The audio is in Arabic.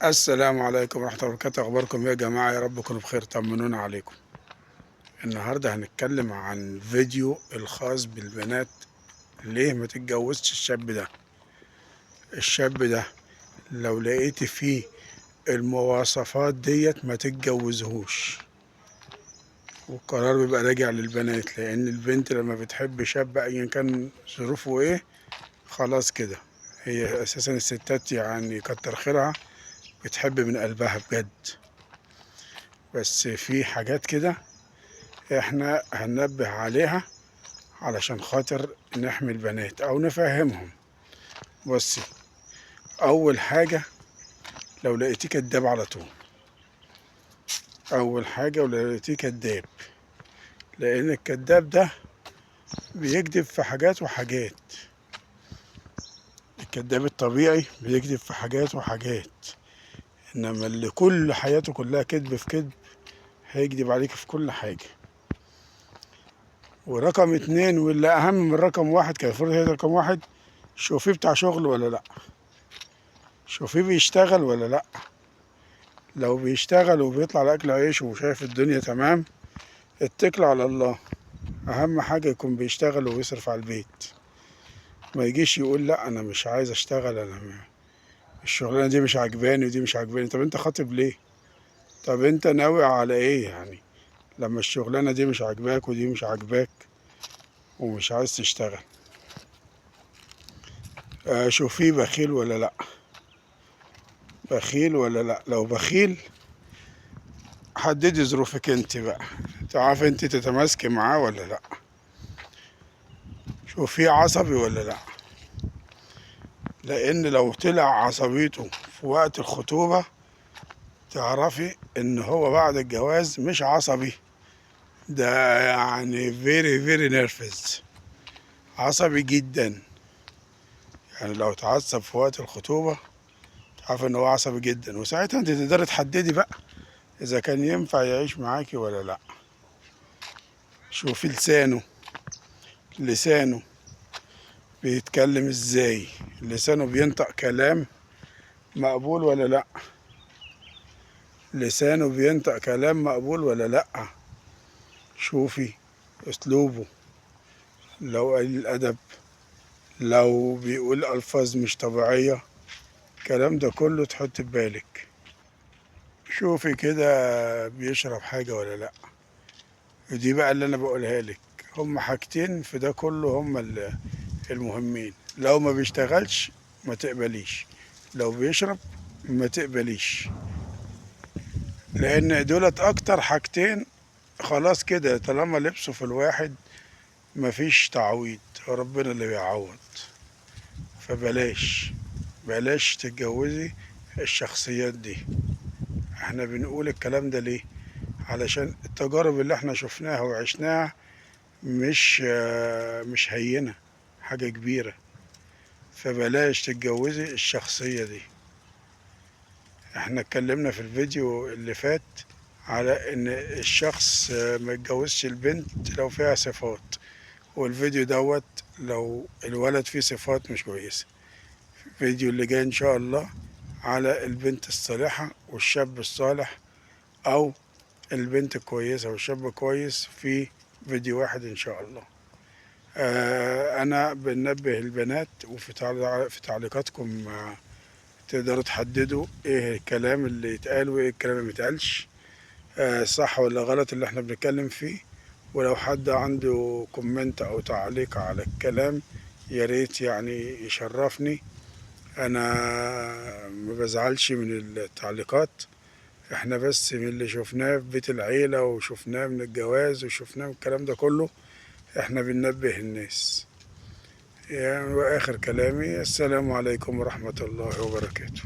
السلام عليكم ورحمة الله وبركاته. أخباركم إيه يا جماعة؟ يا رب تكونوا بخير، طمنونا عليكم. النهاردة هنتكلم عن فيديو الخاص بالبنات. ليه ما تتجوزش الشاب ده لو لقيت فيه المواصفات ديت ما تتجوزهوش. والقرار بيبقى راجع للبنات، لأن البنت لما بتحب شاب أيا كان ظروفه إيه خلاص كده. هي أساسا الستات يعني كتر خيرها بتحب من قلبها بجد. بس في حاجات كده احنا هننبه عليها علشان خاطر نحمي البنات او نفهمهم. بصي، اول حاجة لو لقيتيه كداب على طول. اول حاجة ولو لقيتيه كداب، لان الكداب ده بيكذب في حاجات وحاجات. الكداب الطبيعي بيكذب في حاجات وحاجات، انما اللي كل حياته كلها كذب في كذب هيكذب عليك في كل حاجة. ورقم اتنين واللي اهم من رقم واحد، كان المفروض هي رقم واحد، شوفيه بتاع شغل ولا لا، شوفيه بيشتغل ولا لا. لو بيشتغل وبيطلع لأكل عيشه وشايف الدنيا تمام، اتكل على الله. أهم حاجة يكون بيشتغل ويصرف على البيت. ما يجيش يقول لا أنا مش عايز أشتغل، الشغلانة دي مش عجباني ودي مش عجباني. طب أنت خاطب ليه؟ طب أنت ناوي على إيه يعني لما الشغلانة دي مش عجباك ودي مش عجباك ومش عايز تشتغل؟ شوفيه بخيل ولا لا. بخيل ولا لا؟ لو بخيل حددي ظروفك انت بقى، تعرف انت تتماسكي معاه ولا لا. شوفيه عصبي ولا لا، لان لو طلع عصبيته في وقت الخطوبة تعرفي ان هو بعد الجواز مش عصبي، ده يعني فيري نيرفز، عصبي جدا. يعني لو اتعصب في وقت الخطوبة تعرف ان هو عصبي جدا، وساعتها انت تقدري تحددي بقى اذا كان ينفع يعيش معاكي ولا لا. شوفي لسانه بيتكلم ازاي، لسانه بينطق كلام مقبول ولا لا. لسانه بينطق كلام مقبول ولا لا. شوفي اسلوبه، لو قليل الادب، لو بيقول الفاظ مش طبيعيه، الكلام ده كله تحط في بالك. شوفي كده بيشرب حاجه ولا لا. ودي بقى اللي انا بقولها لك، هم حاجتين في ده كله هم المهمين. لو ما بيشتغلش ما تقبليش، لو بيشرب ما تقبليش، لان دولت اكتر حاجتين. خلاص كده طالما لبسوا في الواحد مفيش تعويض، ربنا اللي بيعوض. بلاش تتجوزي الشخصيات دي. احنا بنقول الكلام ده ليه؟ علشان التجارب اللي احنا شفناها وعشناها مش هينة، حاجة كبيرة. فبلاش تتجوزي الشخصية دي. احنا اتكلمنا في الفيديو اللي فات على ان الشخص ما يتجوزش البنت لو فيها صفات، والفيديو دوت لو الولد فيه صفات مش كويسة. الفيديو اللي جاي ان شاء الله على البنت الصالحة والشاب الصالح، او البنت الكويسة والشاب كويس، في فيديو واحد ان شاء الله. انا بنبه البنات، وفي في تعليقاتكم تقدروا تحددوا ايه الكلام اللي يتقال وايه الكلام اللي ميتقالش، صح ولا غلط اللي احنا بنتكلم فيه. ولو حد عنده كومنت او تعليق على الكلام يا ريت يعني يشرفني. انا ما بزعلش من التعليقات، احنا بس من اللي شفناه في بيت العيلة وشفناه من الجواز وشفناه من الكلام ده كله احنا بننبه الناس. يعني واخر كلامي السلام عليكم ورحمة الله وبركاته.